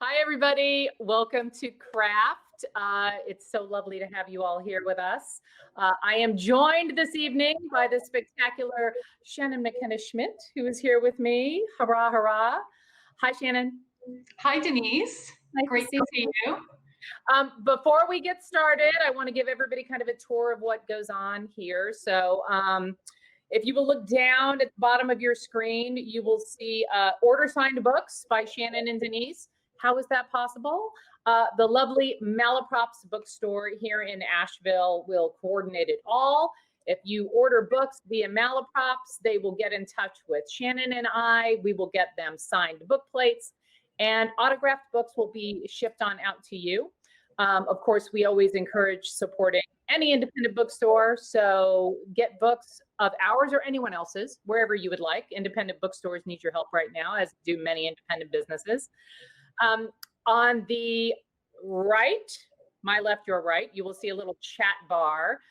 Hi, everybody. Welcome to Craft. It's so lovely to have you all here with us. I am joined this evening by the spectacular Shannon McKenna Schmidt, who is here with me. Hurrah, hurrah. Hi, Shannon. Hi, Denise. Nice Great to see you. Before we get started, I want to give everybody kind of a tour of what goes on here. So if you will look down at the bottom of your screen, you will see order signed books by Shannon and Denise. How is that possible? The lovely Malaprops bookstore here in Asheville will coordinate it all. If you order books via Malaprops, they will get in touch with Shannon and I. We will get them signed book plates, and autographed books will be shipped on out to you. Of course, we always encourage supporting any independent bookstore. So get books of ours or anyone else's, wherever you would like. Independent bookstores need your help right now, as do many independent businesses. On the right, my left, your right, you will see a little chat bar.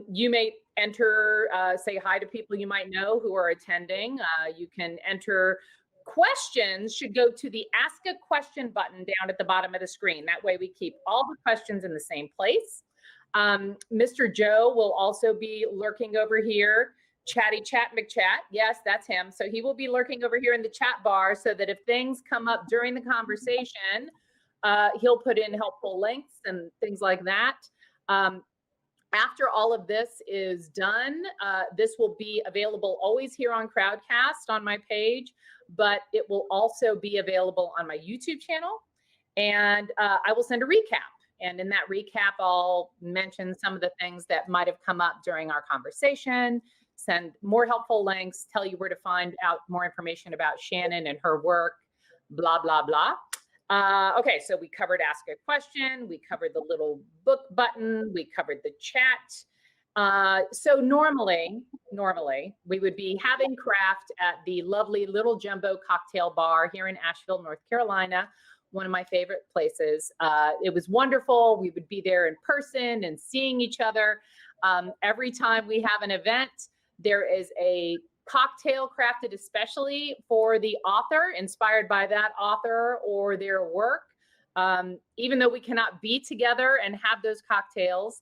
You may enter, say hi to people you might know who are attending. You can enter questions, should go to the Ask a Question button down at the bottom of the screen. That way we keep all the questions in the same place. Mr. Joe will also be lurking over here. Chatty Chat McChat. Yes, that's him. So he will be lurking over here in the chat bar so that if things come up during the conversation, he'll put in helpful links and things like that. After all of this is done, this will be available always here on Crowdcast on my page, but it will also be available on my YouTube channel. And I will send a recap. And in that recap, I'll mention some of the things that might have come up during our conversation, send more helpful links, tell you where to find out more information about Shannon and her work, blah, blah, blah. Okay, so we covered Ask a Question, we covered the little book button, we covered the chat. So normally, we would be having craft at the lovely Little Jumbo Cocktail Bar here in Asheville, North Carolina, one of my favorite places. It was wonderful. We would be there in person and seeing each other. Every time we have an event, there is a cocktail crafted especially for the author, inspired by that author or their work. Even though we cannot be together and have those cocktails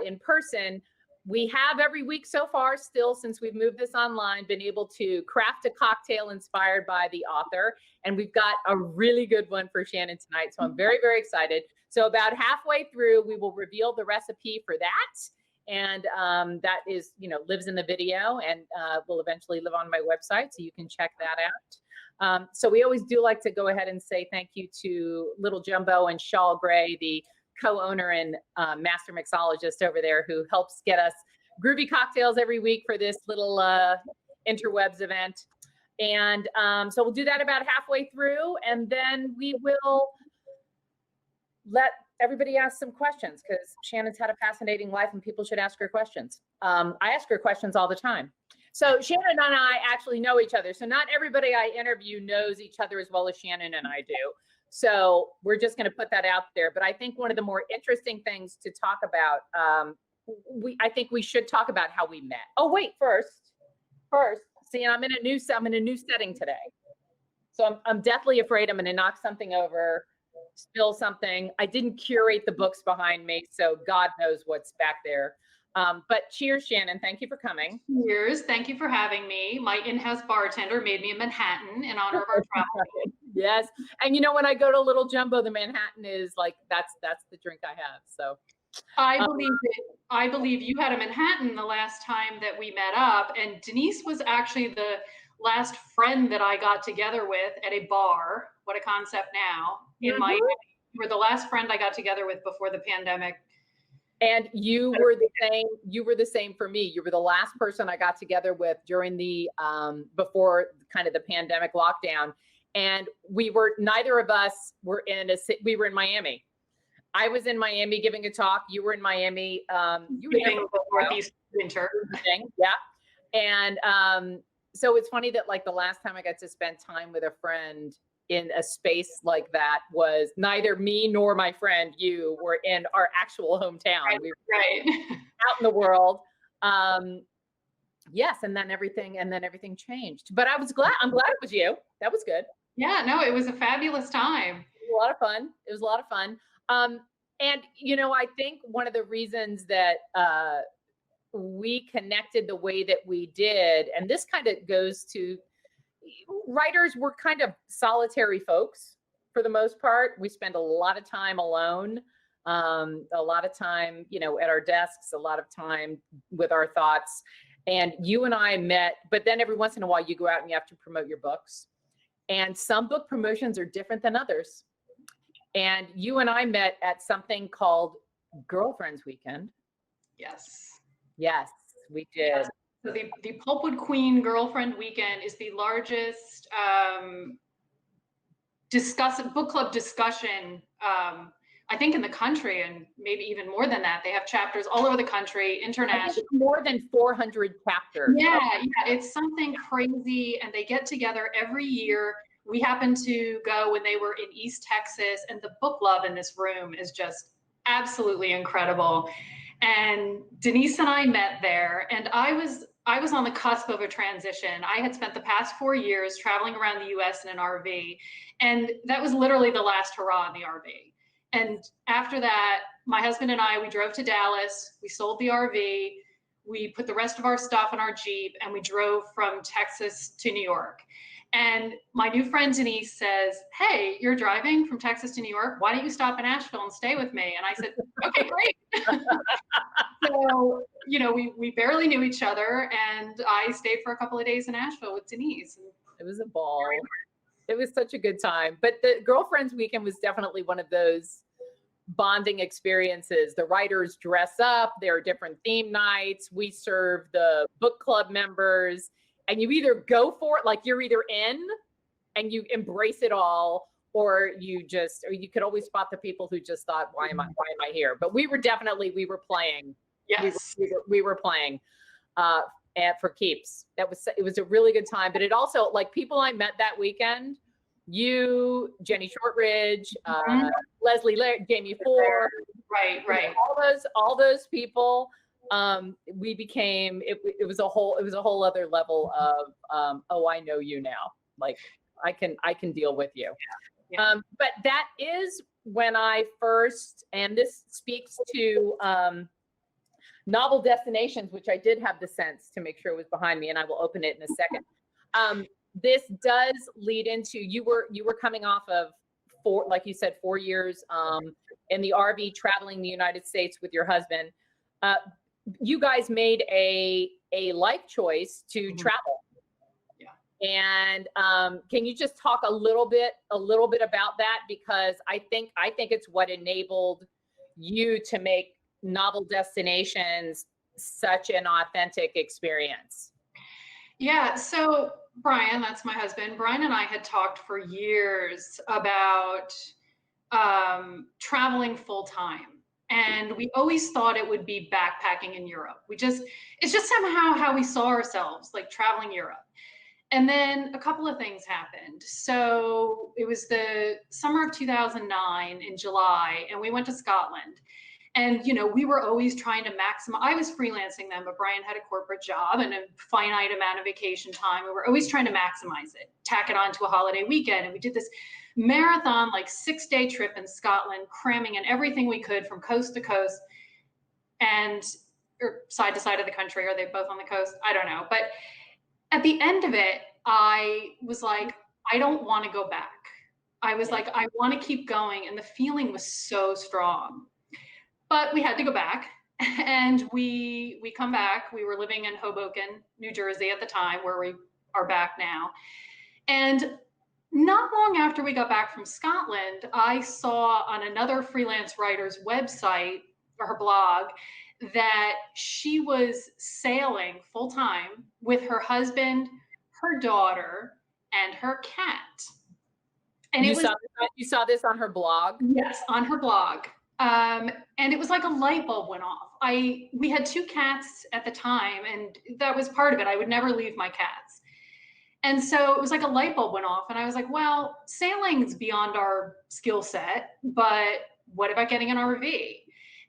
in person, we have every week so far, still, since we've moved this online, been able to craft a cocktail inspired by the author. And we've got a really good one for Shannon tonight. So I'm very, very excited. So about halfway through, we will reveal the recipe for that. And that is, lives in the video and will eventually live on my website. So you can check that out. So we always do like to go ahead and say thank you to Little Jumbo and Chall Gray, the co-owner and master mixologist over there, who helps get us groovy cocktails every week for this little interwebs event. And so we'll do that about halfway through, and then we will let everybody ask some questions, because Shannon's had a fascinating life and people should ask her questions. I ask her questions all the time. So Shannon and I actually know each other. So not everybody I interview knows each other as well as Shannon and I do. So we're just going to put that out there. But I think one of the more interesting things to talk about, I think we should talk about how we met. Oh, wait, first, see, I'm in a new setting today. So I'm deathly afraid I'm going to knock something over, spill something. I didn't curate the books behind me, so God knows what's back there. But cheers, Shannon. Thank you for coming. Cheers. Thank you for having me. My in-house bartender made me a Manhattan in honor of our travel. Yes. And when I go to Little Jumbo, the Manhattan is like, that's the drink I have. So I believe you had a Manhattan the last time that we met up, and Denise was actually the last friend that I got together with at a bar. What a concept now. In Miami. You were the last friend I got together with before the pandemic. And you were the same for me. You were the last person I got together with during the before kind of the pandemic lockdown. And neither of us were we were in Miami. I was in Miami giving a talk. You were in Miami. You were in the Northeast winter. Yeah. And so it's funny that like the last time I got to spend time with a friend in a space like that was neither me nor my friend you were in our actual hometown. Right, we were right. out in the world. Yes, and then everything changed. But I'm glad it was you. That was good. Yeah, no, it was a fabulous time. a lot of fun. It was a lot of fun. And, you know, I think one of the reasons that we connected the way that we did, and this kind of goes to writers, were kind of solitary folks for the most part. We spend a lot of time alone, a lot of time, you know, at our desks, a lot of time with our thoughts. And you and I met, but then every once in a while you go out and you have to promote your books. And some book promotions are different than others. And you and I met at something called Girlfriends Weekend. Yes. Yes, we did. Yes. So the Pulpwood Queen Girlfriend Weekend is the largest book club discussion, I think, in the country, and maybe even more than that. They have chapters all over the country, international. More than 400 chapters. Yeah, it's something crazy, and they get together every year. We happened to go when they were in East Texas, and the book love in this room is just absolutely incredible. And Denise and I met there, and I was on the cusp of a transition. I had spent the past 4 years traveling around the US in an RV, and that was literally the last hurrah in the RV. And after that, my husband and I, we drove to Dallas, we sold the RV, we put the rest of our stuff in our Jeep, and we drove from Texas to New York. And my new friend Denise says, "Hey, you're driving from Texas to New York. Why don't you stop in Asheville and stay with me?" And I said, "Okay, great." So, you know, we barely knew each other, and I stayed for a couple of days in Asheville with Denise. It was a ball. It was such a good time. But the Girlfriends Weekend was definitely one of those bonding experiences. The writers dress up. There are different theme nights. We serve the book club members. And you either go for it, like you're either in and you embrace it all, or you could always spot the people who just thought, why am I here? But we were playing. Yes. We were playing for keeps. It was a really good time. But it also, like, people I met that weekend, you, Jenny Shortridge, Leslie Laird, Jamie Ford. Right. All those people. We became, it was a whole other level of, oh, I know you now. Like, I can deal with you. Yeah. But that is when I first, and this speaks to novel destinations, which I did have the sense to make sure it was behind me, and I will open it in a second. This does lead into, you were coming off of 4 years in the RV traveling the United States with your husband. You guys made a life choice to travel. Yeah. And can you just talk a little bit about that? Because I think it's what enabled you to make novel destinations such an authentic experience. Yeah. So Brian, that's my husband, Brian and I had talked for years about traveling full time. And we always thought it would be backpacking in Europe. It's just somehow how we saw ourselves, like traveling Europe. And then a couple of things happened. So it was the summer of 2009 in July, and we went to Scotland. And, you know, we were always trying to maximize. I was freelancing then, but Brian had a corporate job and a finite amount of vacation time. We were always trying to maximize it, tack it on to a holiday weekend. And we did this marathon, like 6-day trip in Scotland, cramming in everything we could from coast to coast or side to side of the country. Are they both on the coast? I don't know. But at the end of it, I was like, I don't want to go back. I was like, I want to keep going. And the feeling was so strong. But we had to go back, and we come back. We were living in Hoboken, New Jersey at the time, where we are back now. And not long after we got back from Scotland, I saw on another freelance writer's website, or her blog, that she was sailing full time with her husband, her daughter, and her cat. And you saw this on her blog? Yes, on her blog. And it was like a light bulb went off. We had 2 cats at the time, and that was part of it. I would never leave my cats. And so it was like a light bulb went off, and I was like, well, sailing's beyond our skill set, but what about getting an RV?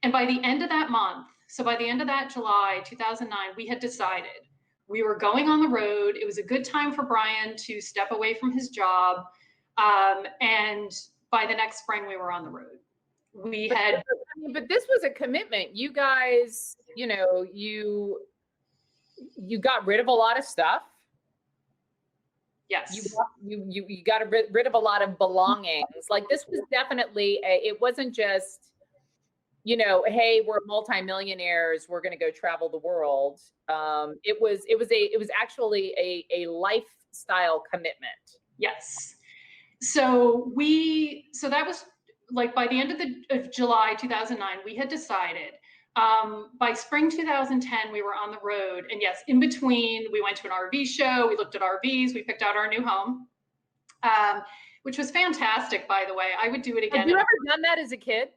And by the end of that month, so by the end of that July 2009, we had decided we were going on the road. It was a good time for Brian to step away from his job. And by the next spring we were on the road. But this was a commitment. You guys, you know, you got rid of a lot of stuff. Yes. You got rid of a lot of belongings. Like this was definitely it wasn't just, you know, hey, we're multimillionaires, we're going to go travel the world. It was actually a lifestyle commitment. Yes. So that was like by the end of July 2009, we had decided. By spring 2010, we were on the road. And yes, in between, we went to an RV show. We looked at RVs. We picked out our new home, which was fantastic, by the way. I would do it again. Have you ever done that as a kid?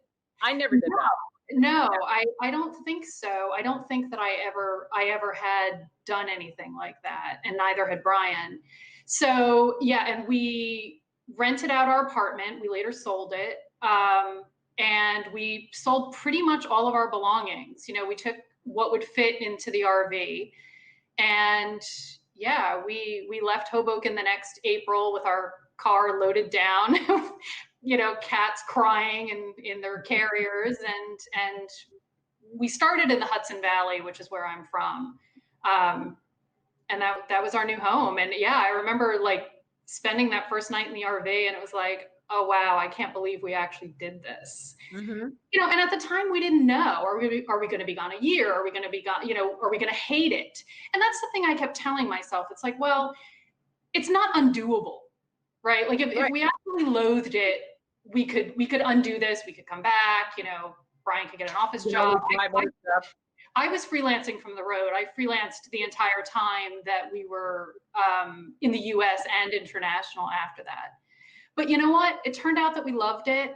I never did that. No, I don't think so. I don't think that I ever had done anything like that. And neither had Brian. So yeah, and we rented out our apartment. We later sold it. And we sold pretty much all of our belongings. You know, we took what would fit into the RV. And yeah, we left Hoboken the next April with our car loaded down, you know, cats crying in their carriers. And we started in the Hudson Valley, which is where I'm from. And that was our new home. And yeah, I remember like spending that first night in the RV, and it was like, oh, wow, I can't believe we actually did this. Mm-hmm. You know, and at the time we didn't know, are we going to be gone a year? Are we going to be gone, you know, are we going to hate it? And that's the thing I kept telling myself. It's like, well, it's not undoable, right? Like if we actually loathed it, we could undo this. We could come back, you know, Brian could get an office job. I was freelancing from the road. I freelanced the entire time that we were in the US and international after that. But you know what? It turned out that we loved it.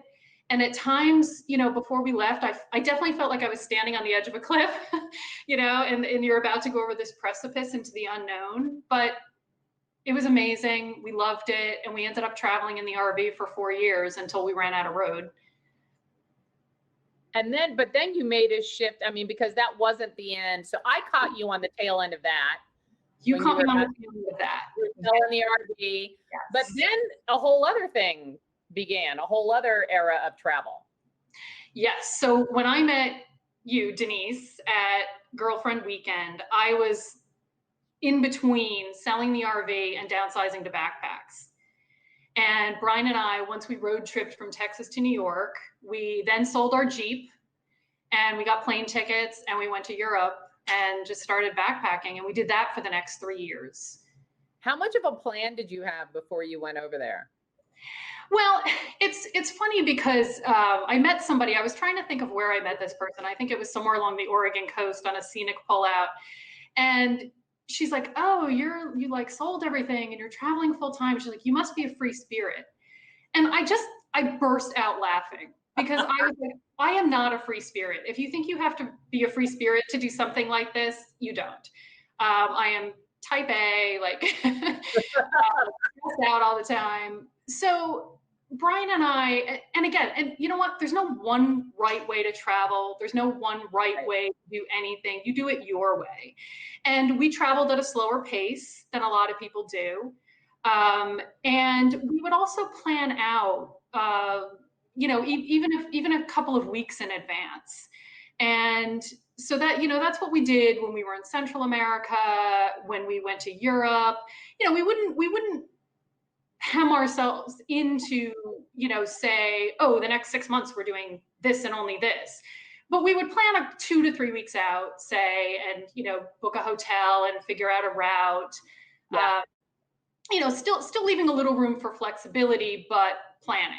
And at times, you know, before we left, I definitely felt like I was standing on the edge of a cliff, you know, and you're about to go over this precipice into the unknown. But it was amazing. We loved it. And we ended up traveling in the RV for 4 years until we ran out of road. But then you made a shift. I mean, because that wasn't the end. So I caught you on the tail end of that. You caught me on the tail end of that. You were still in the RV. Yes. But then a whole other thing began, a whole other era of travel. Yes. So when I met you, Denise, at Girlfriend Weekend, I was in between selling the RV and downsizing to backpacks. And Brian and I, once we road tripped from Texas to New York, we then sold our Jeep and we got plane tickets and we went to Europe and just started backpacking. And we did that for the next 3 years. How much of a plan did you have before you went over there? Well, it's funny because I met somebody. I was trying to think of where I met this person. I think it was somewhere along the Oregon coast on a scenic pullout. And she's like, oh, you like sold everything and you're traveling full time. She's like, you must be a free spirit. And I burst out laughing because I was like, I am not a free spirit. If you think you have to be a free spirit to do something like this, you don't. I am type A, like stressed out all the time. So Brian and I, and again, and you know what? There's no one right way to travel. There's no one right way to do anything. You do it your way. And we traveled at a slower pace than a lot of people do. And we would also plan out, you know, even a couple of weeks in advance. And so that, you know, that's what we did when we were in Central America, when we went to Europe. You know, we wouldn't hem ourselves into, you know, say, oh, the next 6 months we're doing this and only this. But we would plan 2 to 3 weeks out, say, and, you know, book a hotel and figure out a route. Yeah. You know, still leaving a little room for flexibility, but planning.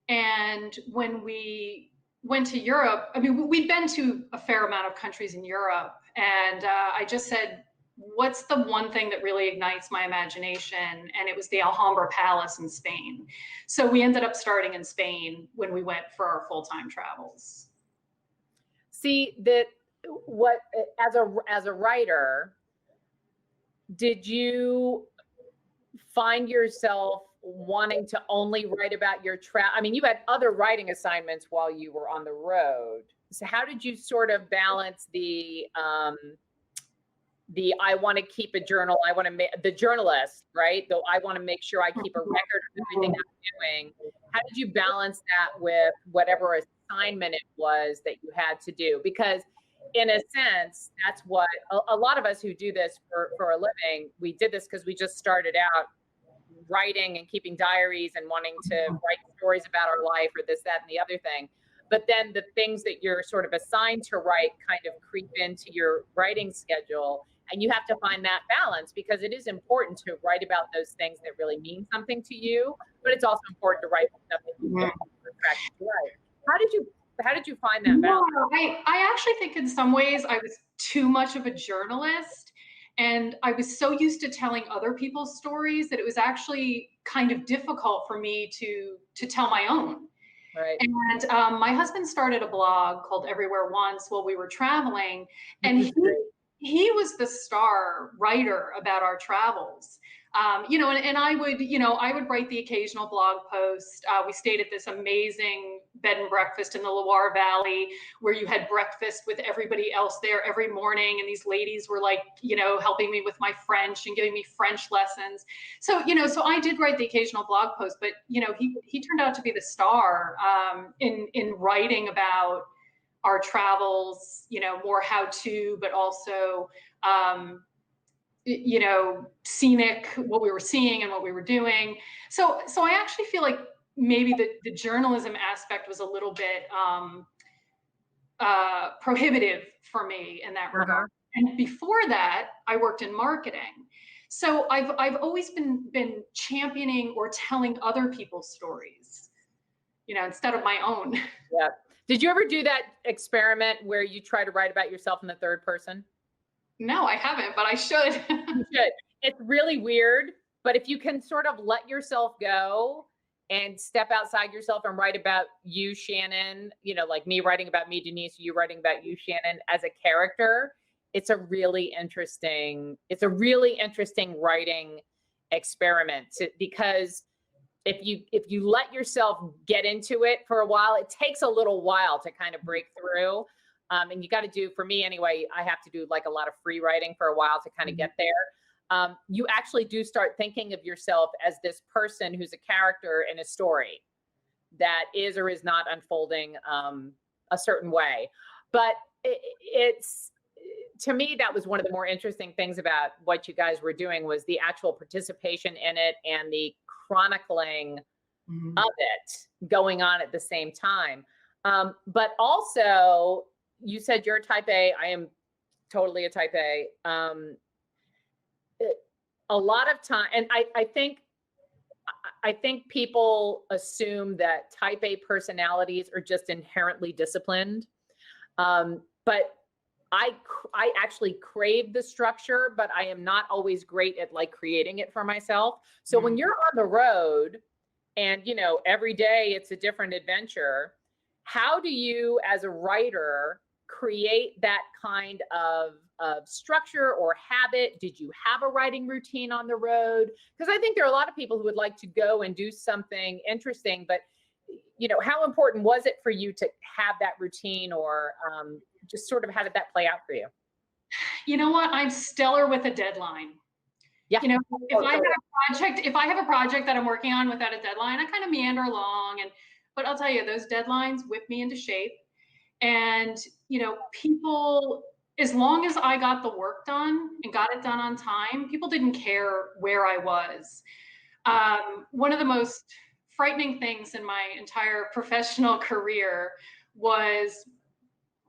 And when we went to Europe, I mean, we'd been to a fair amount of countries in Europe. And I just said, what's the one thing that really ignites my imagination? And it was the Alhambra Palace in Spain. So we ended up starting in Spain when we went for our full-time travels. See, as a writer, did you find yourself wanting to only write about your I mean, you had other writing assignments while you were on the road. So how did you sort of balance the I want to keep a journal, the journalist, right? Though I want to make sure I keep a record of everything I'm doing how did you balance that with whatever assignment it was that you had to do? Because in a sense, that's what a lot of us who do this for a living, we did this because we just started out writing and keeping diaries and wanting to write stories about our life or this, that, and the other thing. But then the things that you're sort of assigned to write kind of creep into your writing schedule. And you have to find that balance, because it is important to write about those things that really mean something to you, but it's also important to write stuff that you don't attract to write. How did you find that balance? I actually think in some ways I was too much of a journalist, and I was so used to telling other people's stories that it was actually kind of difficult for me to tell my own. Right. And my husband started a blog called Everywhere Once while we were traveling, and he was the star writer about our travels. And I would write the occasional blog post. We stayed at this amazing bed and breakfast in the Loire Valley where you had breakfast with everybody else there every morning. And these ladies were like, helping me with my French and giving me French lessons. So, so I did write the occasional blog post, but, he turned out to be the star in writing about our travels, more how to, but also, scenic, what we were seeing and what we were doing. So I actually feel like maybe the journalism aspect was a little bit prohibitive for me in that regard. And before that, I worked in marketing. So I've always been championing or telling other people's stories, instead of my own. Yeah. Did you ever do that experiment where you try to write about yourself in the third person? No, I haven't, but I should. You should. It's really weird, but if you can sort of let yourself go and step outside yourself and write about you, Shannon, like me writing about me, Denise, you writing about you, Shannon, as a character, it's a really interesting writing experiment because if you let yourself get into it for a while, it takes a little while to kind of break through. And you got to do, for me anyway, I have to do like a lot of free writing for a while to kind of get there. You actually do start thinking of yourself as this person who's a character in a story that is or is not unfolding a certain way. But it's, to me, that was one of the more interesting things about what you guys were doing was the actual participation in it and the chronicling of it going on at the same time. But also, you said you're a type A. I am totally a type A. A lot of time, and I think people assume that type A personalities are just inherently disciplined. But I actually crave the structure, but I am not always great at like creating it for myself. So when you're on the road and, every day it's a different adventure, how do you as a writer create that kind of structure or habit? Did you have a writing routine on the road? Because I think there are a lot of people who would like to go and do something interesting, but how important was it for you to have that routine, or just sort of how did that play out for you? You know what? I'm stellar with a deadline. Yeah. If I have a project that I'm working on without a deadline, I kind of meander along, but I'll tell you, those deadlines whip me into shape. And, people, as long as I got the work done and got it done on time, people didn't care where I was. One of the most frightening things in my entire professional career was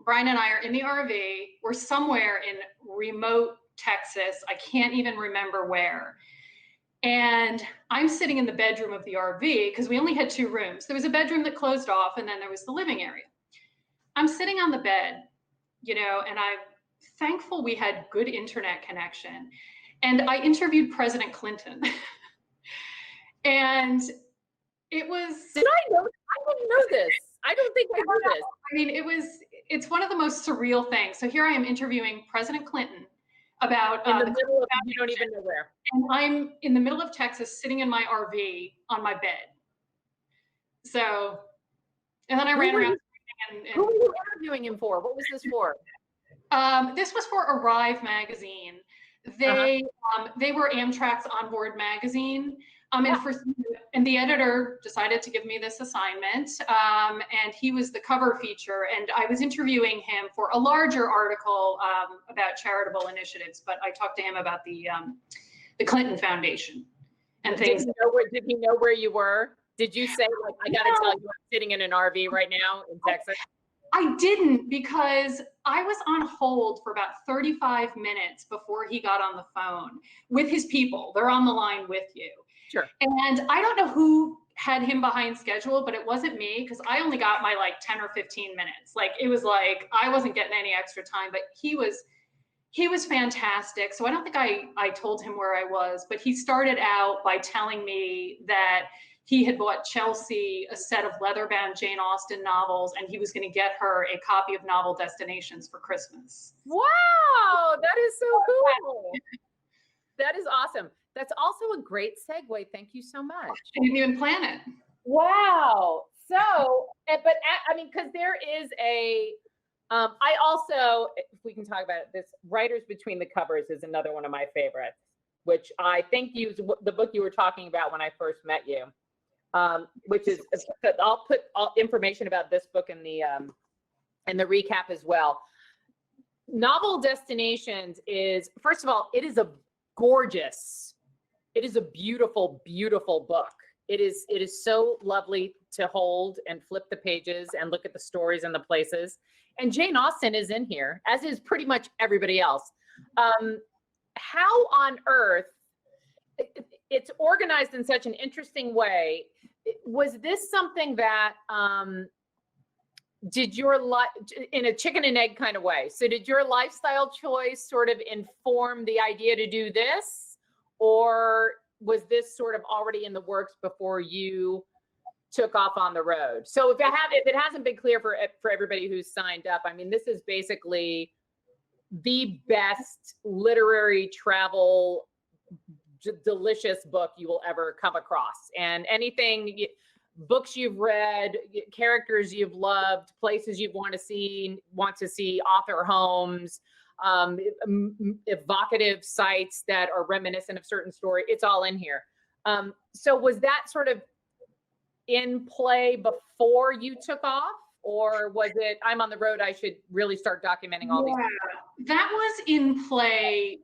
Brian and I are in the RV. We're somewhere in remote Texas. I can't even remember where. And I'm sitting in the bedroom of the RV because we only had 2 rooms. There was a bedroom that closed off, and then there was the living area. I'm sitting on the bed, and I'm thankful we had good internet connection. And I interviewed President Clinton. And it was... Did I know? I didn't know this. I don't think I knew this. I mean, it's one of the most surreal things. So here I am interviewing President Clinton about... in the middle of, you don't even know where. And I'm in the middle of Texas, sitting in my RV on my bed. So, and then I ran around. Who were you interviewing him for? What was this for? This was for Arrive magazine. They were Amtrak's onboard magazine. And the editor decided to give me this assignment, and he was the cover feature, and I was interviewing him for a larger article about charitable initiatives, but I talked to him about the Clinton Foundation and things. Did he know where you were? Did you say, like, I got to tell you, I'm sitting in an RV right now in Texas? I didn't, because I was on hold for about 35 minutes before he got on the phone with his people. They're on the line with you. Sure. And I don't know who had him behind schedule, but it wasn't me, because I only got my like 10 or 15 minutes. Like, it was like, I wasn't getting any extra time, but he was fantastic. So I don't think I told him where I was, but he started out by telling me that he had bought Chelsea a set of leather-bound Jane Austen novels, and he was going to get her a copy of Novel Destinations for Christmas. Wow, that is so cool. That is awesome. That's also a great segue. Thank you so much. I didn't even plan it. Wow. So, but I mean, because there is I also, if we can talk about it, this Writers Between the Covers is another one of my favorites, which I think the book you were talking about when I first met you. Which is, I'll put all information about this book in the recap as well. Novel Destinations is, first of all, it is a beautiful, beautiful book. It is so lovely to hold and flip the pages and look at the stories and the places. And Jane Austen is in here, as is pretty much everybody else. How on earth, it's organized in such an interesting way. Was this something that did your life, in a chicken and egg kind of way? So did your lifestyle choice sort of inform the idea to do this, or was this sort of already in the works before you took off on the road? So if it hasn't been clear for everybody who's signed up, I mean, this is basically the best literary travel delicious book you will ever come across. And books you've read, characters you've loved, places you want to see, author homes, evocative sites that are reminiscent of certain story. It's all in here. So was that sort of in play before you took off? Or was it, I'm on the road, I should really start documenting all these things? That was in play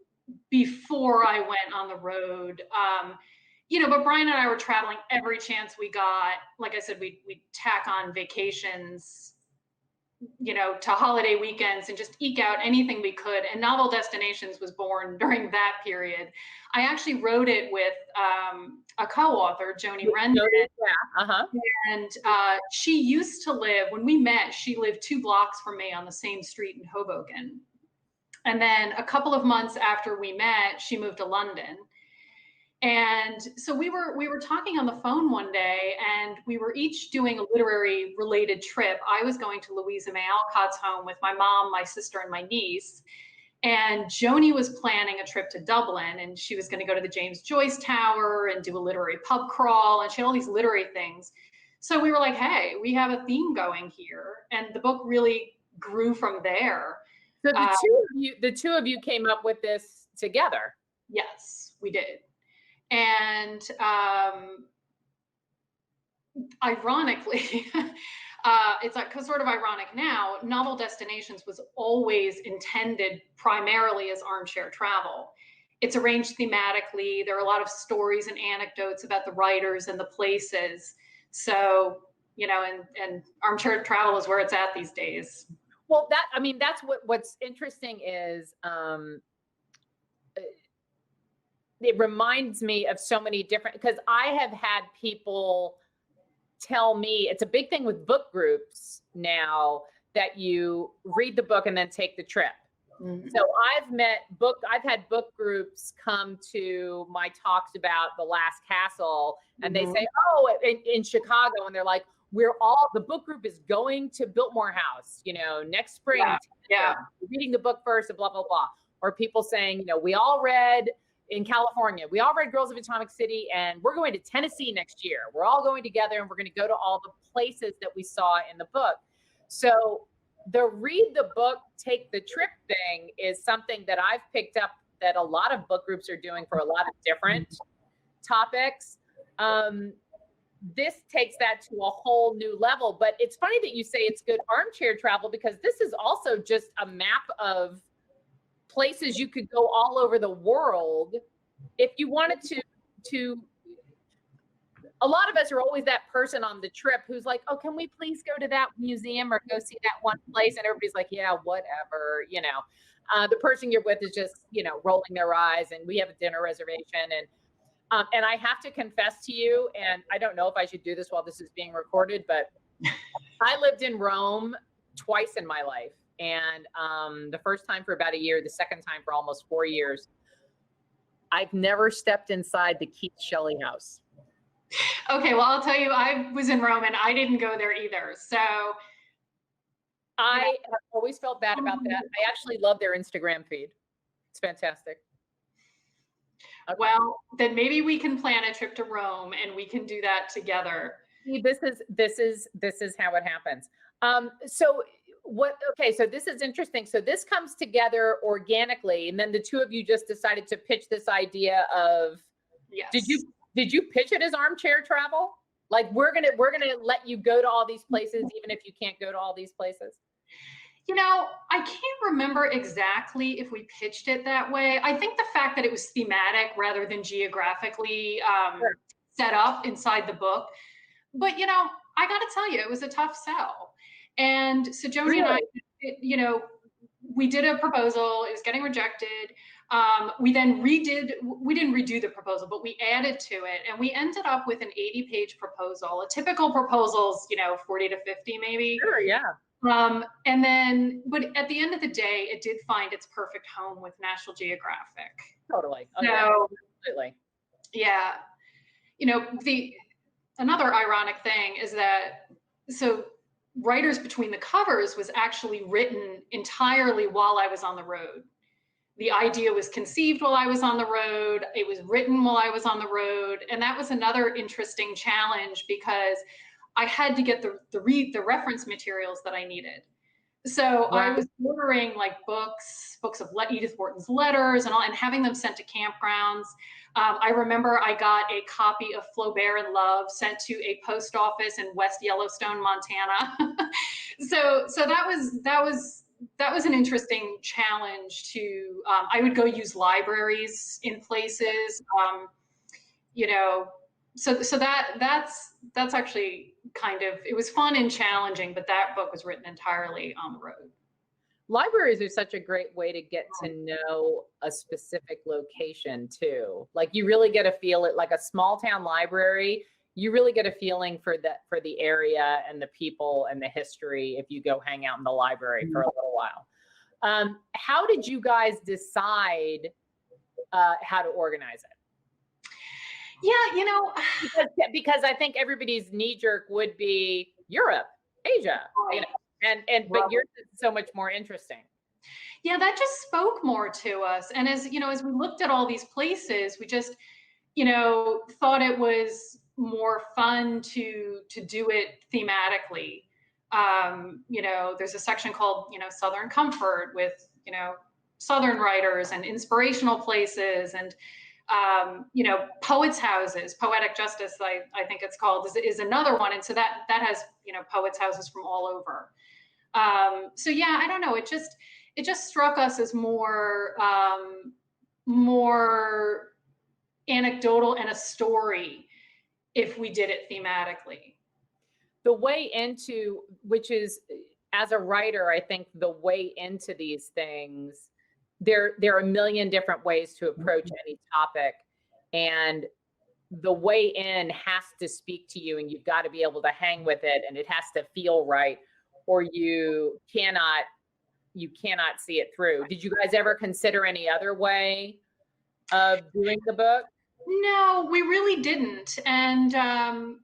before I went on the road. But Brian and I were traveling every chance we got. Like I said, we'd tack on vacations, to holiday weekends and just eke out anything we could. And Novel Destinations was born during that period. I actually wrote it with a co-author, Joni Rendon. Yeah. Uh-huh. And she used to live, when we met, she lived 2 blocks from me on the same street in Hoboken. And then a couple of months after we met, she moved to London. And so we were talking on the phone one day, and we were each doing a literary related trip. I was going to Louisa May Alcott's home with my mom, my sister, and my niece. And Joni was planning a trip to Dublin, and she was going to go to the James Joyce Tower and do a literary pub crawl, and she had all these literary things. So we were like, hey, we have a theme going here. And the book really grew from there. So the two of you came up with this together. Yes, we did. And ironically, it's like sort of ironic now, Novel Destinations was always intended primarily as armchair travel. It's arranged thematically. There are a lot of stories and anecdotes about the writers and the places. So, and armchair travel is where it's at these days. Well, that's what's interesting is, it reminds me of so many different, because I have had people tell me, it's a big thing with book groups now, that you read the book and then take the trip. Mm-hmm. So I've had book groups come to my talks about The Last Castle, and they say, oh, in Chicago, and they're like, the book group is going to Biltmore House, next spring. Yeah. Reading the book first and blah, blah, blah. Or people saying, we all read in California, we all read Girls of Atomic City, and we're going to Tennessee next year. We're all going together, and we're going to go to all the places that we saw in the book. So the read the book, take the trip thing is something that I've picked up that a lot of book groups are doing for a lot of different topics. this takes that to a whole new level. But it's funny that you say it's good armchair travel, because this is also just a map of places you could go all over the world if you wanted to. A lot of us are always that person on the trip who's like, oh, can we please go to that museum or go see that one place? And everybody's like, yeah, whatever, you know. The person you're with is just, you know, rolling their eyes, and we have a dinner reservation. And I have to confess to you, and I don't know if I should do this while this is being recorded, but I lived in Rome twice in my life. And the first time for about a year, the second time for almost 4 years. I've never stepped inside the Keith Shelley house. Okay, well, I'll tell you, I was in Rome and I didn't go there either. So I have always felt bad about that. I actually love their Instagram feed. It's fantastic. Okay. Well, then maybe we can plan a trip to Rome and we can do that together. This is how it happens. Okay, so this is interesting. So this comes together organically, and then the two of you just decided to pitch this idea of, yes. Did you pitch it as armchair travel? Like, we're gonna let you go to all these places, even if you can't go to all these places? You know, I can't remember exactly if we pitched it that way. I think the fact that it was thematic rather than geographically Sure. set up inside the book. But, you know, I got to tell you, it was a tough sell. And so Joni Really? and I, you know, we did a proposal. It was getting rejected. We then we didn't redo the proposal, but we added to it, and we ended up with an 80-page proposal. A typical proposal's, you know, 40 to 50 maybe. Sure, yeah. And then, but at the end of the day, it did find its perfect home with National Geographic. Totally. So, yeah, absolutely. Yeah. You know, another ironic thing is that, so Writers Between the Covers was actually written entirely while I was on the road. The idea was conceived while I was on the road. It was written while I was on the road. And that was another interesting challenge, because I had to get the reference materials that I needed. So Wow. I was ordering like books of Edith Wharton's letters and having them sent to campgrounds. I remember I got a copy of Flaubert in Love sent to a post office in West Yellowstone, Montana. So that was an interesting challenge to, I would go use libraries in places, you know, so that's actually kind of, it was fun and challenging, but that book was written entirely on the road. Libraries are such a great way to get to know a specific location too. Like, you really get to feel it, like a small town library. You really get a feeling for the area and the people and the history if you go hang out in the library for a little while. How did you guys decide how to organize it? Yeah, you know, because I think everybody's knee jerk would be Europe, Asia, you know, but yours is so much more interesting. Yeah, that just spoke more to us. And as you know, as we looked at all these places, we just, you know, thought it was more fun to do it thematically. You know, there's a section called, you know, Southern Comfort, with, you know, Southern writers and inspirational places, and you know, poets' houses, Poetic Justice, I think it's called, is another one. And so that has, you know, poets' houses from all over. So yeah, I don't know. It just struck us as more anecdotal and a story if we did it thematically. The way into, which is, as a writer, I think the way into these things, there are a million different ways to approach any topic, and the way in has to speak to you, and you've got to be able to hang with it, and it has to feel right, or you cannot see it through. Did you guys ever consider any other way of doing the book? No, we really didn't. And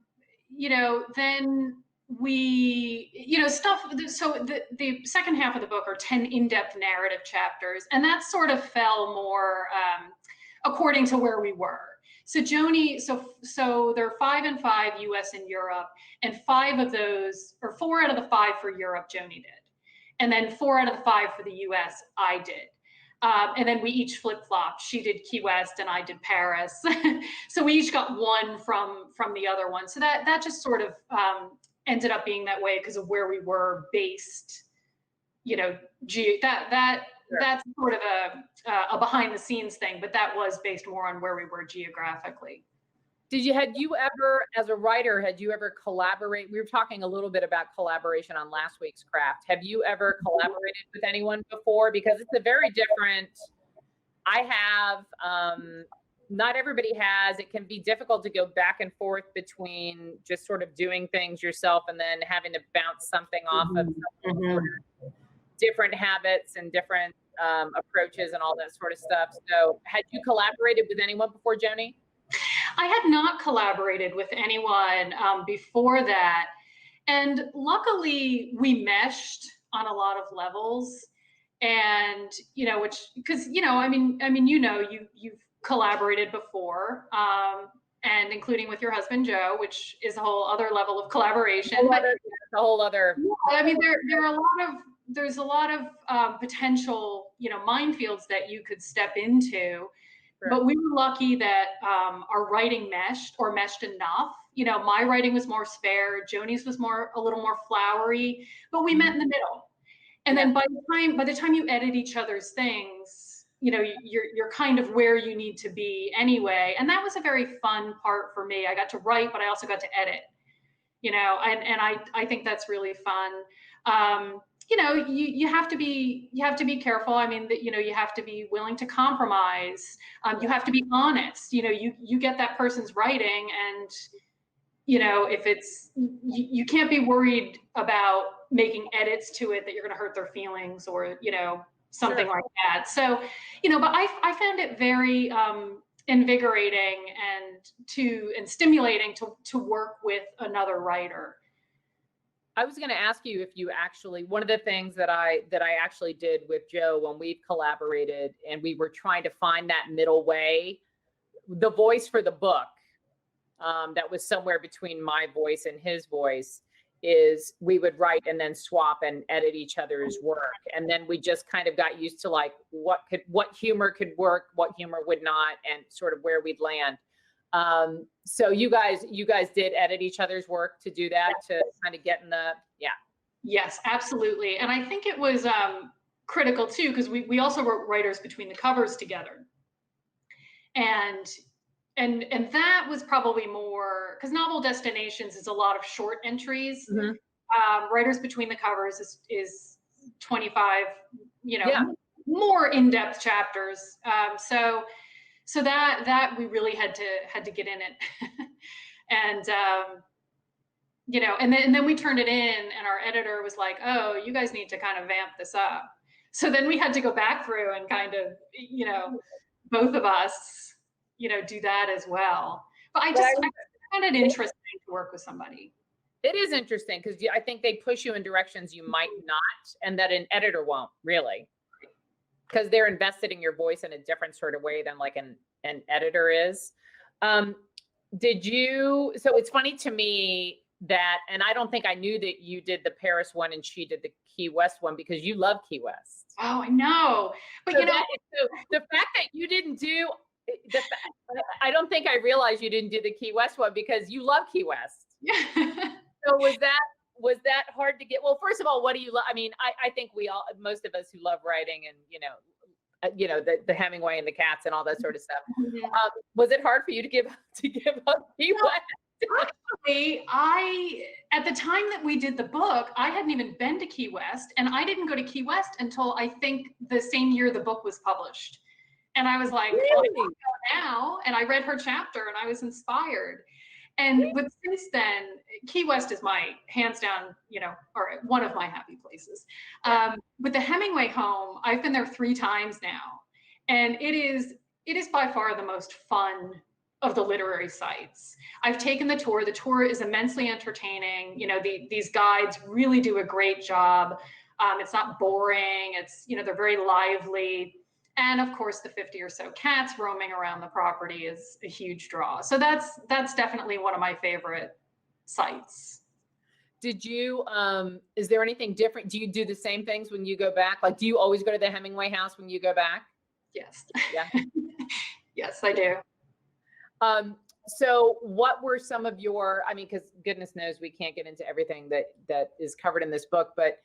you know, then we, you know, so the second half of the book are 10 in-depth narrative chapters, and that sort of fell more according to where we were. So Joni, so there are 5 and 5 US and Europe, and 5 of those, or 4 out of the 5 for Europe, Joni did. And then 4 out of the 5 for the US, I did. And then we each flip-flopped. She did Key West and I did Paris. So we each got one from the other one. So that just sort of ended up being that way because of where we were based. You know, that's sort of a behind the scenes thing, but that was based more on where we were geographically. Had you ever, as a writer, had you ever collaborate? We were talking a little bit about collaboration on last week's craft. Have you ever collaborated with anyone before? Because it's a very different, I have, not everybody has. It can be difficult to go back and forth between just sort of doing things yourself and then having to bounce something off of different habits and different approaches and all that sort of stuff. So had you collaborated with anyone before, Joni? I had not collaborated with anyone before that. And luckily we meshed on a lot of levels. And, you know, because, you know, I mean, you've collaborated before, and including with your husband, Joe, which is a whole other level of collaboration. A whole other. I mean, there's a lot of potential, you know, minefields that you could step into. But we were lucky that our writing meshed enough. You know, my writing was more spare. Joni's was a little more flowery, but we met in the middle. And then by the time you edit each other's things, you know, you're kind of where you need to be anyway. And that was a very fun part for me. I got to write, but I also got to edit. You know, and I think that's really fun. You know, you have to be careful. I mean, you know, you have to be willing to compromise. You have to be honest. You know, you get that person's writing, and you know, if it's you can't be worried about making edits to it that you're going to hurt their feelings or, you know, something like that. So, you know, but I found it very invigorating and stimulating to work with another writer. I was going to ask you if you actually, one of the things that I actually did with Joe when we've collaborated and we were trying to find that middle way, the voice for the book that was somewhere between my voice and his voice, is we would write and then swap and edit each other's work. And then we just kind of got used to like what humor could work, what humor would not, and sort of where we'd land. So you guys did edit each other's work to do that, to kind of get in the, Yes, absolutely. And I think it was critical too, because we also wrote writers between the covers together. And that was probably more, because Novel Destinations is a lot of short entries. Writers between the covers is 25, you know, more in-depth chapters. So that we really had to get in it. And you know, and then we turned it in, and our editor was like, oh, you guys need to kind of vamp this up. So then we had to go back through and kind of, you know, both of us, you know, do that as well. But I found it interesting to work with somebody. It is interesting because I think they push you in directions you might not, and that an editor won't really, because they're invested in your voice in a different sort of way than like an editor is. So it's funny to me that, and I don't think I knew that you did the Paris one and she did the Key West one, because you love Key West. Oh, I know. But so you know, the fact that you didn't do, I don't think I realized you didn't do the Key West one because you love Key West. So was that hard to get? Well, first of all, what do you love? I mean, I think most of us who love writing and, you know, the Hemingway and the cats and all that sort of stuff. Was it hard for you to give up Key West? Actually, at the time that we did the book, I hadn't even been to Key West, and I didn't go to Key West until I think the same year the book was published. And I was like, really? Oh, I go now. And I read her chapter and I was inspired. And since then, Key West is my hands down, you know, or one of my happy places. With the Hemingway Home, I've been there 3 times now, and it is by far the most fun of the literary sites. I've taken the tour. The tour is immensely entertaining. You know, these guides really do a great job. It's not boring. It's, you know, they're very lively. And of course, the 50 or so cats roaming around the property is a huge draw. So that's definitely one of my favorite sites. Did you, is there anything different? Do you do the same things when you go back? Like, do you always go to the Hemingway house when you go back? Yes. Yeah. Yes, I do. So what were some of your, I mean, because goodness knows we can't get into everything that is covered in this book, but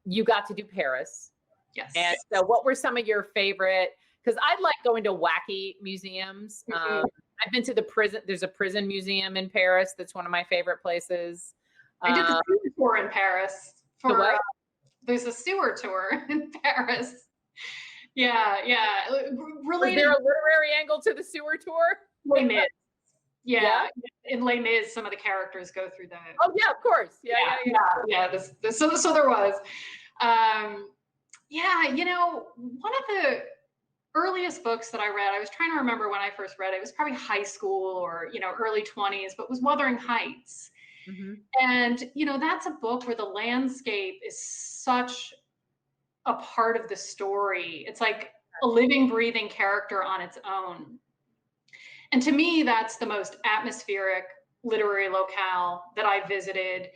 you got to do Paris. Yes. And so what were some of your favorite, because I like going to wacky museums. I've been to the prison. There's a prison museum in Paris. That's one of my favorite places. I did the sewer tour in Paris. There's a sewer tour in Paris. Yeah. Was there a literary angle to the sewer tour? Les Mis. Yeah. In Les Mis, some of the characters go through that. Oh yeah, of course. Yeah. So there was. You know, one of the earliest books that I read, I was trying to remember when I first read it. It was probably high school or, you know, early 20s, but it was Wuthering Heights. Mm-hmm. And, you know, that's a book where the landscape is such a part of the story. It's like a living, breathing character on its own. And to me, that's the most atmospheric literary locale that I visited.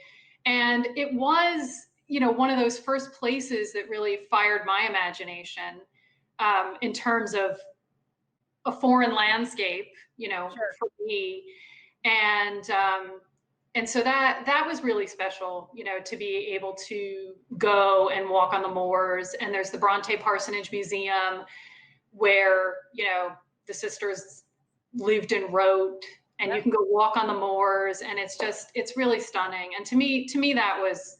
And it was, you know, one of those first places that really fired my imagination in terms of a foreign landscape, you know, for me. And so that was really special, you know, to be able to go and walk on the moors. And there's the Bronte Parsonage Museum where, you know, the sisters lived and wrote, and you can go walk on the moors, and it's really stunning. And to me, that was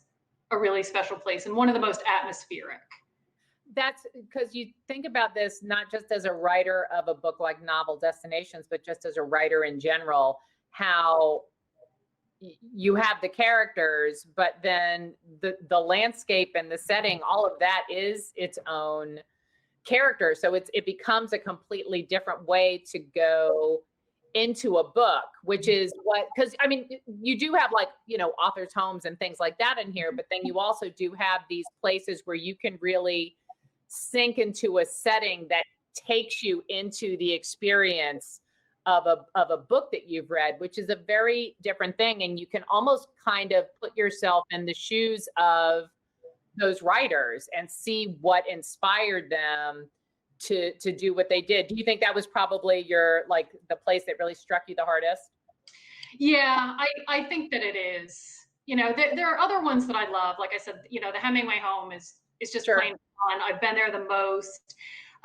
a really special place and one of the most atmospheric. That's because you think about this, not just as a writer of a book like Novel Destinations, but just as a writer in general, how you have the characters, but then the landscape and the setting, all of that is its own character. So it becomes a completely different way to go into a book, which is what, because I mean, you do have like, you know, authors' homes and things like that in here, but then you also do have these places where you can really sink into a setting that takes you into the experience of a book that you've read, which is a very different thing. And you can almost kind of put yourself in the shoes of those writers and see what inspired them to do what they did. Do you think that was probably the place that really struck you the hardest? Yeah, I think that it is. You know, there are other ones that I love. Like I said, you know, the Hemingway Home is just plain fun. I've been there the most.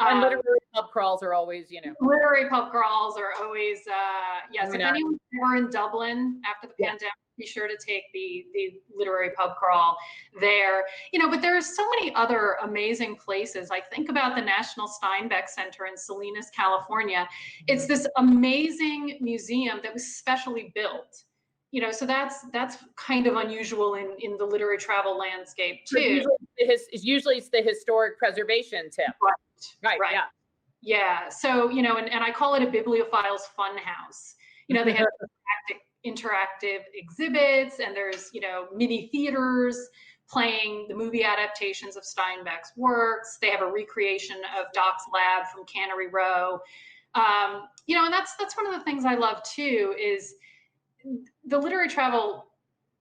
And literary pub crawls are always, you know. Literary pub crawls are always, yes. If anyone's ever in Dublin after the pandemic, be sure to take the literary pub crawl there. You know, but there are so many other amazing places. I think about the National Steinbeck Center in Salinas, California. It's this amazing museum that was specially built. You know, so that's kind of unusual in the literary travel landscape too. Usually it's the historic preservation tip. Right. Yeah. So, you know, and I call it a bibliophile's fun house. You know, they have interactive exhibits, and there's, you know, mini theaters playing the movie adaptations of Steinbeck's works. They have a recreation of Doc's Lab from Cannery Row. You know, and that's one of the things I love too, is the literary travel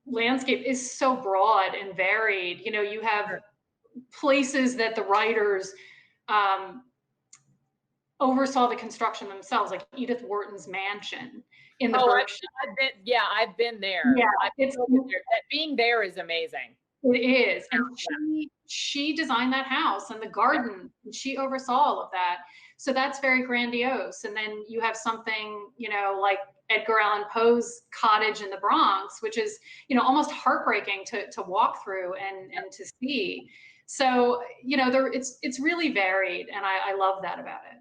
landscape is so broad and varied. You know, you have places that the writers oversaw the construction themselves, like Edith Wharton's mansion in the Berkshire. I've been there. Yeah, being there is amazing. It is. And she designed that house and the garden, and she oversaw all of that. So that's very grandiose. And then you have something, you know, like Edgar Allan Poe's cottage in the Bronx, which is, you know, almost heartbreaking to walk through and to see. So, you know, it's really varied, and I love that about it.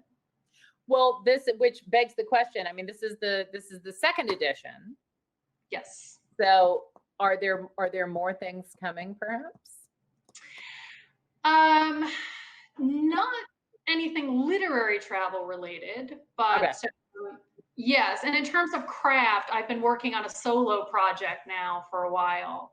Well, which begs the question. I mean, this is the second edition. Yes. So, are there more things coming, perhaps? Not anything literary travel related, but yes. And in terms of craft, I've been working on a solo project now for a while.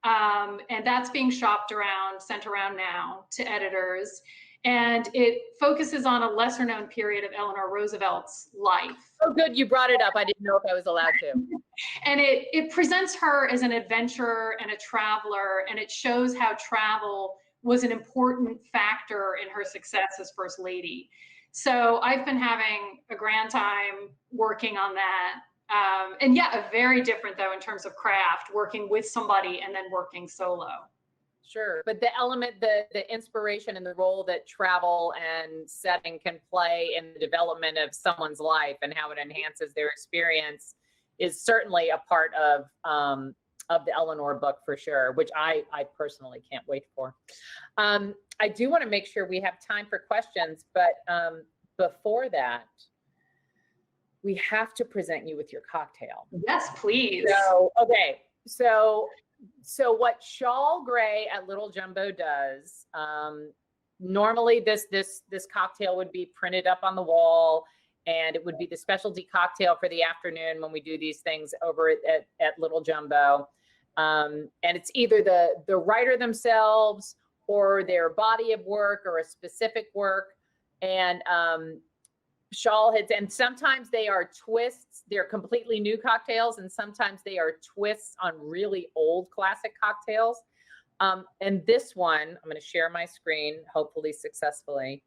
And that's being sent around now to editors. And it focuses on a lesser known period of Eleanor Roosevelt's life. Oh, good. You brought it up. I didn't know if I was allowed to. And it presents her as an adventurer and a traveler, and it shows how travel was an important factor in her success as First Lady. So I've been having a grand time working on that. And yeah, very different though in terms of craft, working with somebody and then working solo. Sure. But the element, the inspiration and the role that travel and setting can play in the development of someone's life and how it enhances their experience is certainly a part of the Eleanor book for sure, which I personally can't wait for. I do want to make sure we have time for questions, but before that, we have to present you with your cocktail. Yes, please. So, okay. So what Chall Gray at Little Jumbo does, normally this cocktail would be printed up on the wall, and it would be the specialty cocktail for the afternoon when we do these things over at Little Jumbo. And it's either the writer themselves or their body of work or a specific work. And Chall has, and sometimes they are twists. They're completely new cocktails, and sometimes they are twists on really old classic cocktails. And this one, I'm going to share my screen, hopefully successfully.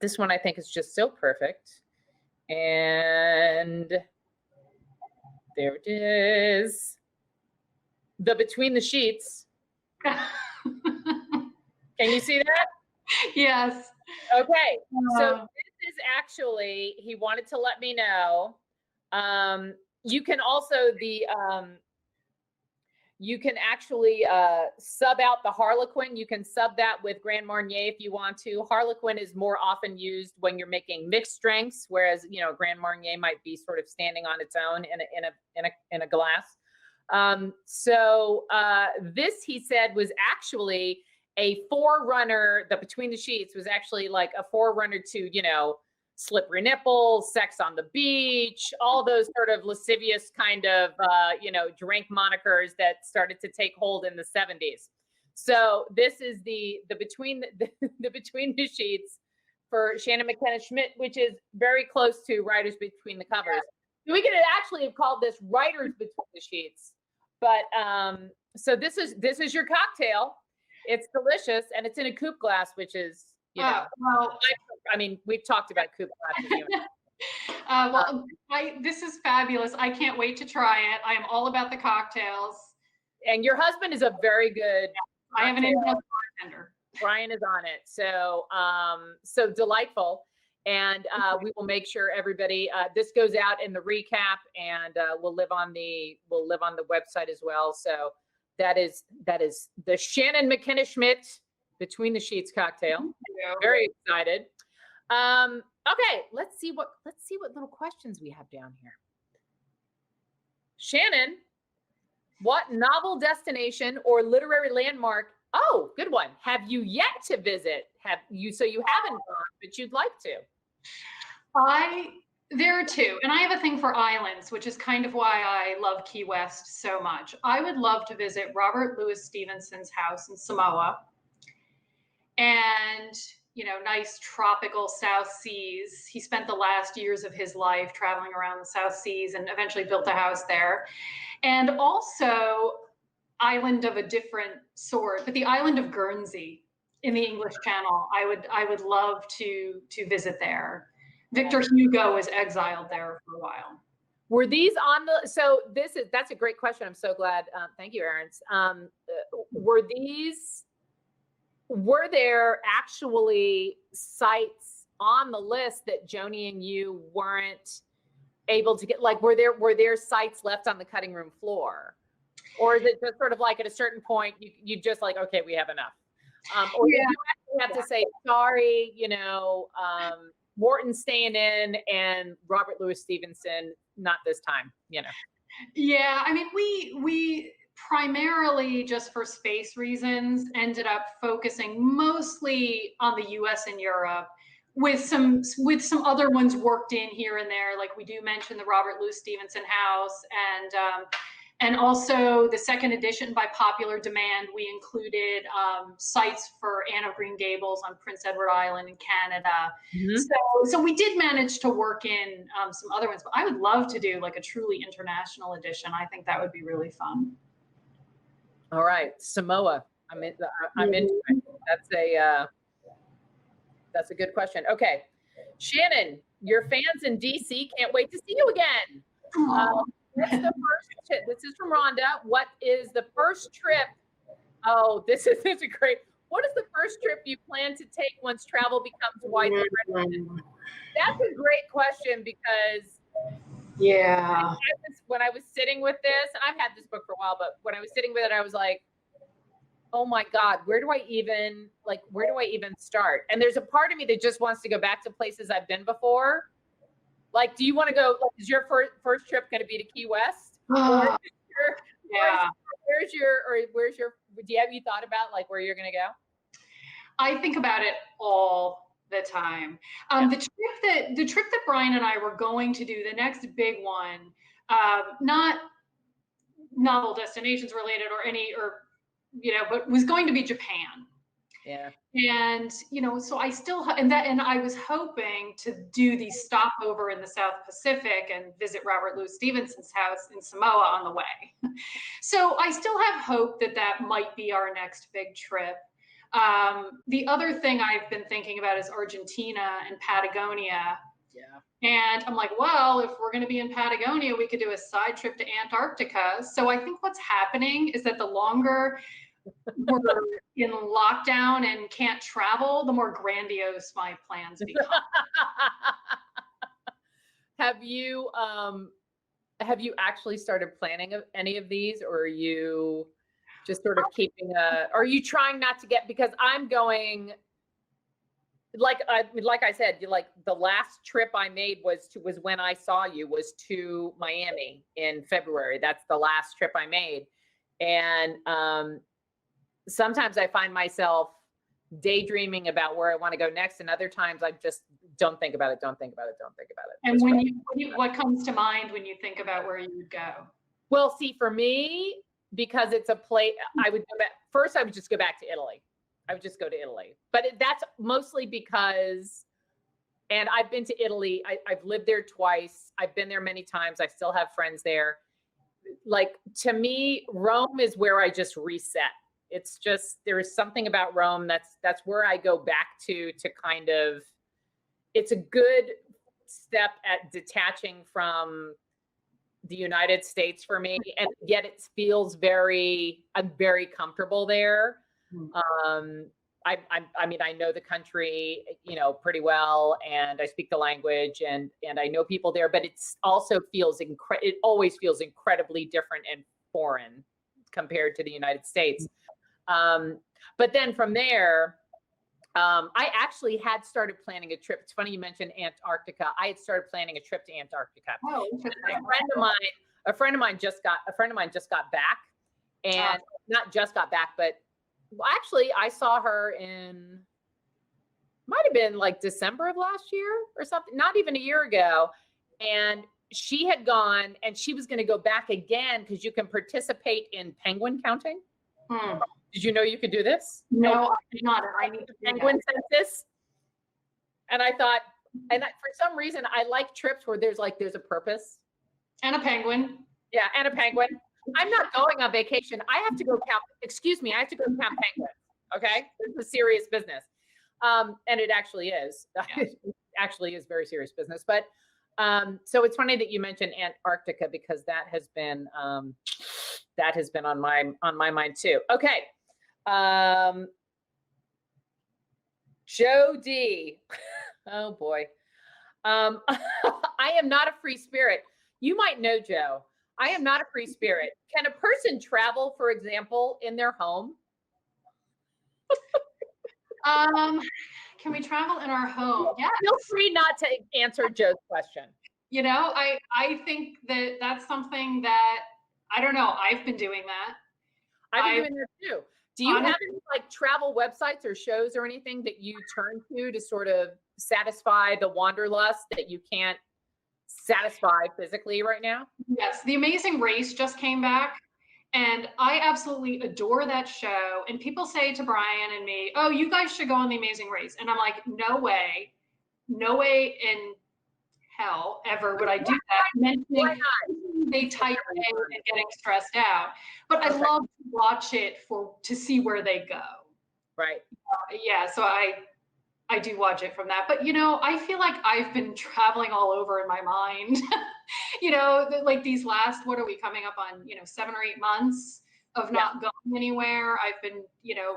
This one I think is just so perfect. And there it is. The Between the Sheets. Can you see that? Yes. Okay. So this is actually, he wanted to let me know. You can also you can actually sub out the Harlequin. You can sub that with Grand Marnier if you want to. Harlequin is more often used when you're making mixed strengths, whereas Grand Marnier might be sort of standing on its own in a glass. So this, he said, was actually a forerunner. The Between the Sheets was actually like a forerunner to, Slippery Nipples, Sex on the Beach, all those sort of lascivious kind of, drink monikers that started to take hold in the 70s. So this is the Between the Sheets for Shannon McKenna Schmidt, which is very close to Writers Between the Covers. We could actually have called this Writers Between the Sheets. But so this is your cocktail. It's delicious, and it's in a coupe glass, which is, well, I mean, we've talked about coupe glasses. This is fabulous. I can't wait to try it. I am all about the cocktails. And your husband is a very good. I have an in-house bartender. Brian is on it, so so delightful. And we will make sure everybody, this goes out in the recap, and we'll live on the website as well. So that is the Shannon McKenna Schmidt Between the Sheets cocktail. Very excited. Okay, let's see what little questions we have down here. Shannon, what novel destination or literary landmark? Oh, good one. Have you yet to visit? So you haven't gone, but you'd like to? There are two, and I have a thing for islands, which is kind of why I love Key West so much. I would love to visit Robert Louis Stevenson's house in Samoa, and nice tropical South Seas. He spent the last years of his life traveling around the South Seas and eventually built a house there. And also island of a different sort, but the island of Guernsey in the English Channel. I would love to visit there. Victor Hugo was exiled there for a while. Were these on the, so that's a great question. I'm so glad. Thank you, Ernest. Were there actually sites on the list that Joni and you weren't able to get? Like, were there sites left on the cutting room floor? Or is it just sort of like at a certain point, you just like, okay, we have enough? Or you actually have to say, sorry, Morton's staying in and Robert Louis Stevenson, not this time, Yeah, I mean, we primarily, just for space reasons, ended up focusing mostly on the US and Europe, with some other ones worked in here and there. Like, we do mention the Robert Louis Stevenson house, and also the second edition, by popular demand, we included sites for Anne of Green Gables on Prince Edward Island in Canada. Mm-hmm. So we did manage to work in some other ones, but I would love to do like a truly international edition. I think that would be really fun. All right, Samoa. I'm into it. That's a good question. Okay, Shannon, your fans in DC can't wait to see you again. What's the first trip? This is from Rhonda. What is the first trip? Oh, this is a great. What is the first trip you plan to take once travel becomes widely recognized? That's a great question because when I was sitting with this, and I've had this book for a while, but when I was sitting with it, I was like, oh my God, where do I even start? And there's a part of me that just wants to go back to places I've been before. Like, do you want to go, is your first trip going to be to Key West? Have you thought about like where you're going to go? I think about it all the time. The trip that Brian and I were going to do, the next big one, not novel destinations related but was going to be Japan. Yeah. And, so I still, and I was hoping to do the stopover in the South Pacific and visit Robert Louis Stevenson's house in Samoa on the way. So I still have hope that might be our next big trip. The other thing I've been thinking about is Argentina and Patagonia. Yeah. And I'm like, well, if we're going to be in Patagonia, we could do a side trip to Antarctica. So I think what's happening is that the longer we're in lockdown and can't travel, the more grandiose my plans become. Have you actually started planning any of these, or are you just sort of are you trying not to get, because I'm going, like I said, like the last trip I made was when I saw you, was to Miami in February. That's the last trip I made. And sometimes I find myself daydreaming about where I want to go next, and other times I just don't think about it. And what comes to mind when you think about where you would go? Well, see, for me, because it's a place, I would go back. First, I would just go back to Italy. I would just go to Italy. But that's mostly because, and I've been to Italy. I've lived there twice. I've been there many times. I still have friends there. Like, to me, Rome is where I just reset. It's just, there is something about Rome that's where I go back to kind of, it's a good step at detaching from the United States for me, and yet it feels I'm very comfortable there. I mean, I know the country, pretty well, and I speak the language, and I know people there, but it's also it always feels incredibly different and foreign compared to the United States. But then from there, I actually had started planning a trip. It's funny you mentioned Antarctica. I had started planning a trip to Antarctica. Oh, a friend of mine just got back, and not just got back, but actually I saw her might have been like December of last year or something, not even a year ago. And she had gone, and she was going to go back again because you can participate in penguin counting. Did you know you could do this? No, I did not. I need to penguin census. And I thought, for some reason, I like trips where there's a purpose. And a penguin. Yeah, and a penguin. I'm not going on vacation. I have to go count. Excuse me, I have to go count penguins. Okay, this is serious business, and it actually is. Yeah. It actually is very serious business. But so it's funny that you mentioned Antarctica, because that has been on my mind too. Okay. Joe D. Oh boy. I am not a free spirit. You might know Joe. I am not a free spirit. Can a person travel, for example, in their home? Can we travel in our home? Yeah. Feel free not to answer Joe's question. I think that's something that, I don't know. I've been doing that. I've been doing that too. Do you have any like travel websites or shows or anything that you turn to sort of satisfy the wanderlust that you can't satisfy physically right now? Yes, The Amazing Race just came back, and I absolutely adore that show. And people say to Brian and me, "Oh, you guys should go on The Amazing Race," and I'm like, no way in hell ever would I do that. Mentioning they type in and getting stressed out. But I love watch it to see where they go. Right. Yeah, so I do watch it from that. But, I feel like I've been traveling all over in my mind, like these last, what are we coming up on, 7 or 8 months of not going anywhere. I've been,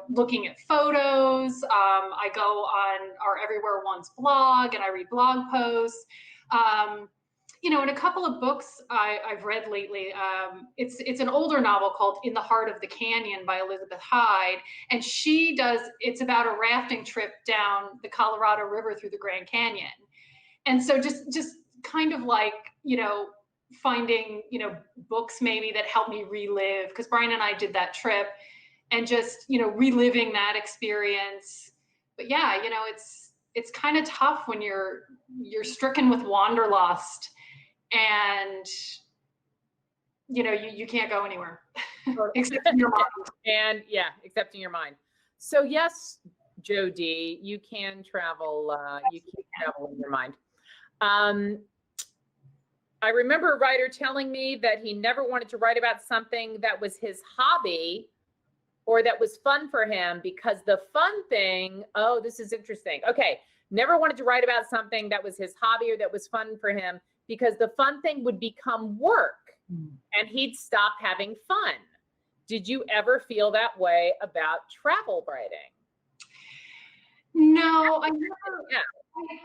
looking at photos. I go on our Everywhere Once blog and I read blog posts. And a couple of books I've read lately, it's an older novel called In the Heart of the Canyon by Elizabeth Hyde. And it's about a rafting trip down the Colorado River through the Grand Canyon. And so just kind of like, finding, books maybe that help me relive, because Brian and I did that trip, and just, reliving that experience. But yeah, it's kind of tough when you're stricken with wanderlust. And you can't go anywhere except in your mind. And except in your mind. So yes, Jody, you can travel. You can travel in your mind. I remember a writer telling me that he never wanted to write about something that was his hobby or that was fun for him, because the fun thing. Oh, this is interesting. Okay, never wanted to write about something that was his hobby or that was fun for him, because the fun thing would become work and he'd stop having fun. Did you ever feel that way about travel writing? No,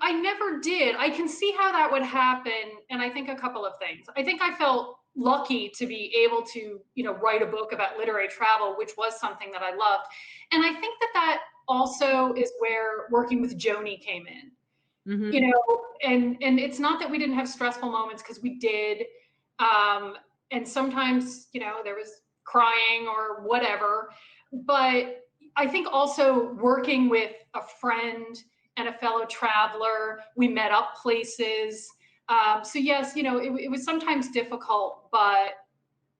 I never did. I can see how that would happen. And I think a couple of things. I think I felt lucky to be able to, write a book about literary travel, which was something that I loved. And I think that also is where working with Joni came in. Mm-hmm. And it's not that we didn't have stressful moments, because we did. And sometimes, there was crying or whatever. But I think also working with a friend and a fellow traveler, we met up places. So yes, it was sometimes difficult, but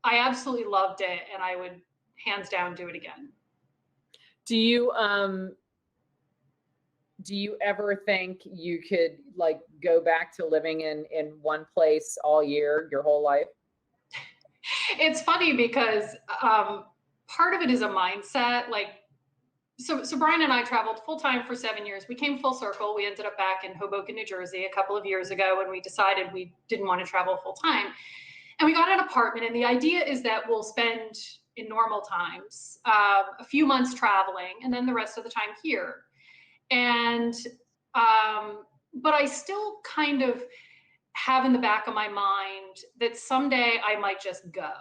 I absolutely loved it, and I would hands down do it again. Do you ever think you could go back to living in one place all year, your whole life? It's funny because part of it is a mindset. So Brian and I traveled full time for 7 years. We came full circle. We ended up back in Hoboken, New Jersey a couple of years ago when we decided we didn't want to travel full time. And we got an apartment. And the idea is that we'll spend, in normal times, a few months traveling and then the rest of the time here. And, but I still kind of have in the back of my mind that someday I might just go.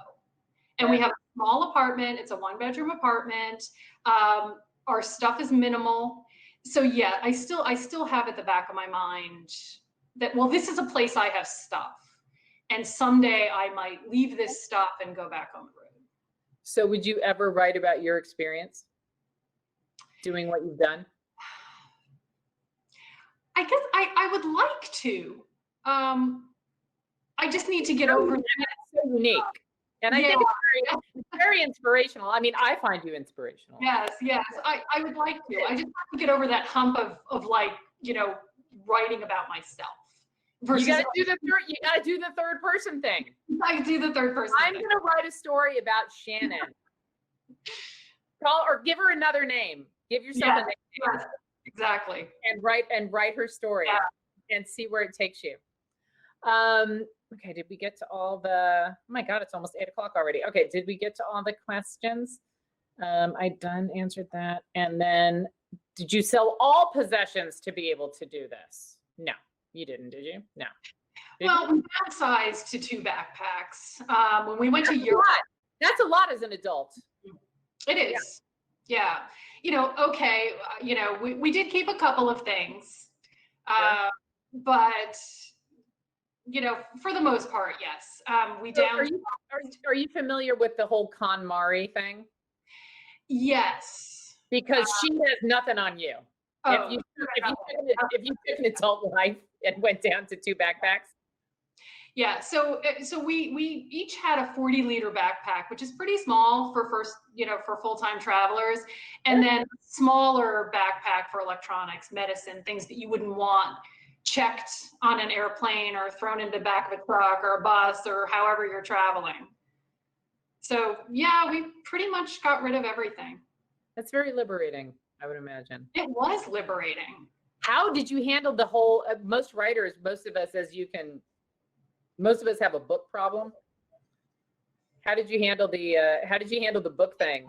And we have a small apartment. It's a 1-bedroom apartment. Our stuff is minimal. So yeah, I still have at the back of my mind that, well, this is a place I have stuff. And someday I might leave this stuff and go back on the road. So would you ever write about your experience doing what you've done? I guess I would like to. I just need to get over it. It's so unique. And I think it's very inspirational. I mean, I find you inspirational. Yes. I would like to. I just have to get over that hump of writing about myself. You gotta do the third person thing. I do the third person. I'm gonna write a story about Shannon. Call or give her another name. Give yourself a name. Yes, exactly. And write her story and see where it takes you. Okay, did we get to all the, oh my God, it's almost 8 o'clock already. Okay, did we get to all the questions? I answered that. And then, did you sell all possessions to be able to do this? No, you didn't, did you? No. Well, we downsized to 2 backpacks. When we went to Europe. That's a lot as an adult. It is. Yeah. Okay, we did keep a couple of things. But for the most part, yes. Are you familiar with the whole KonMari thing? Yes. Because she has nothing on you. If you took an adult life and went down to 2 backpacks. Yeah. So we each had a 40-liter backpack, which is pretty small for for full-time travelers, and then a smaller backpack for electronics, medicine, things that you wouldn't want checked on an airplane or thrown in the back of a truck or a bus or however you're traveling. So yeah, we pretty much got rid of everything. That's very liberating, I would imagine. It was liberating. How did you handle the whole, most writers, most of us, most of us have a book problem. How did you handle the book thing?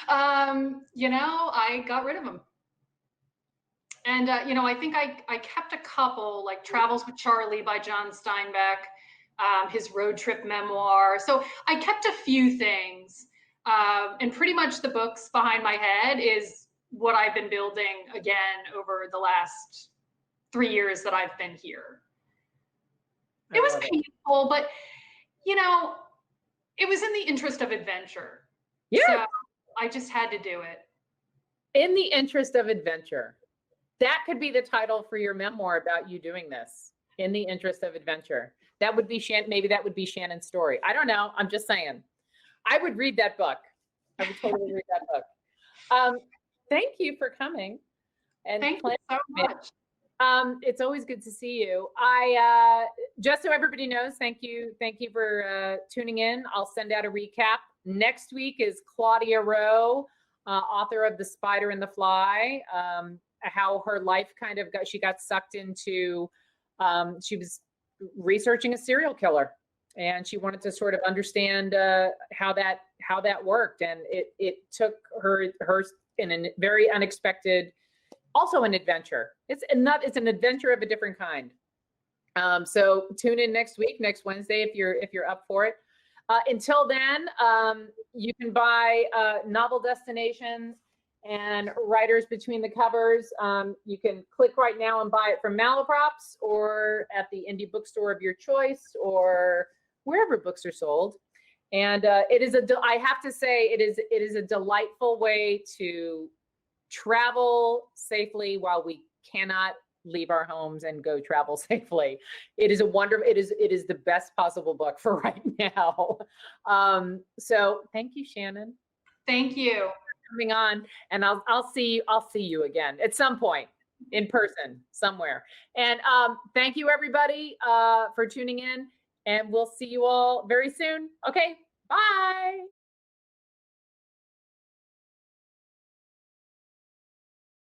I got rid of them. And, I think I kept a couple, like Travels with Charlie by John Steinbeck, his road trip memoir. So I kept a few things. And pretty much the books behind my head is what I've been building again over the last 3 years that I've been here. It was painful, but, it was in the interest of adventure. Yeah. So I just had to do it. In the interest of adventure. That could be the title for your memoir about you doing this. In the interest of adventure. That would be maybe that would be Shannon's story. I don't know. I'm just saying. I would read that book. I would totally read that book. Thank you for coming. And thank you so much. It's always good to see you. Just so everybody knows, thank you for tuning in. I'll send out a recap. Next week is Claudia Rowe, author of The Spider and the Fly. How her life kind of she got sucked into, she was researching a serial killer, and she wanted to sort of understand how that worked, and it took her in a very unexpected, also an adventure. It's an adventure of a different kind. So tune in next week, next Wednesday, if you're up for it. Until then, you can buy Novel Destinations and Writers Between the Covers. You can click right now and buy it from Malaprops or at the indie bookstore of your choice or wherever books are sold. And I have to say, it is a delightful way to travel safely while we cannot leave our homes and go travel safely. It is the best possible book for right now. So thank you, Shannon. Thank you. Coming on, and I'll see you again at some point in person somewhere. And thank you everybody for tuning in, and we'll see you all very soon. Okay, bye.